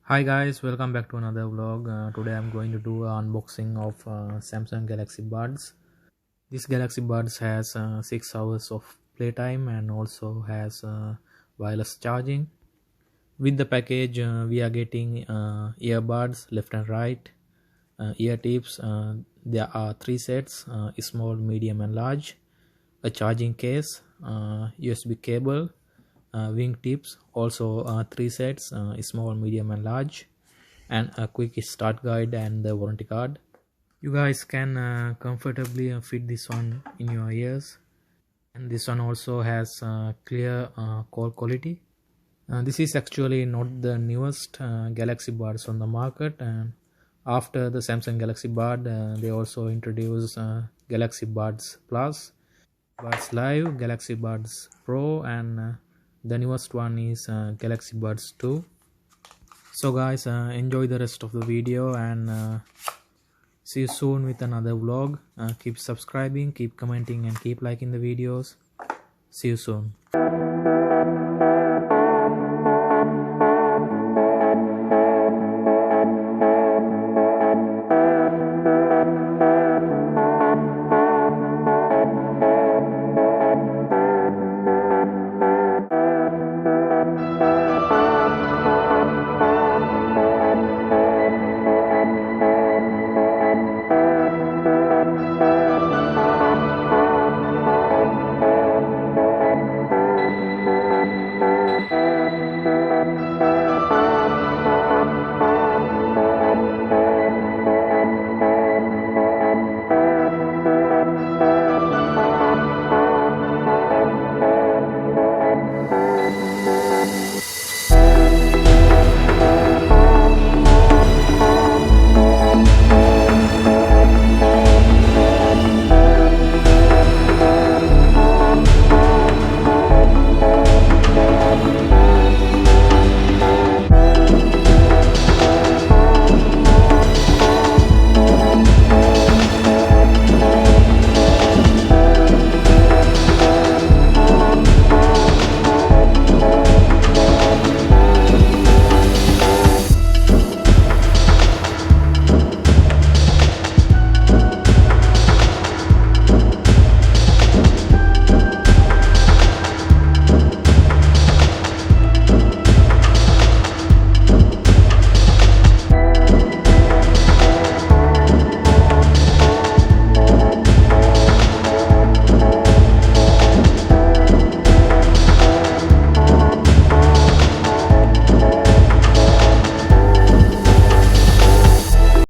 Hi guys, welcome back to another vlog. Today I'm going to do an unboxing of Samsung Galaxy Buds. This Galaxy Buds has 6 hours of playtime and also has wireless charging. With the package, we are getting earbuds left and right, ear tips. There are 3 sets: small, medium, and large. A charging case, USB cable, wing tips, also 3 sets: small, medium, and large, and a quick start guide and the warranty card. You guys can comfortably fit this one in your ears, and this one also has clear call quality. This is actually not the newest Galaxy Buds on the market, and after the Samsung Galaxy Bud, they also introduced Galaxy Buds Plus, Buds Live, Galaxy Buds Pro, and the newest one is Galaxy Buds 2. So guys, enjoy the rest of the video, and see you soon with another vlog. Keep subscribing, keep commenting, and keep liking the videos. See you soon.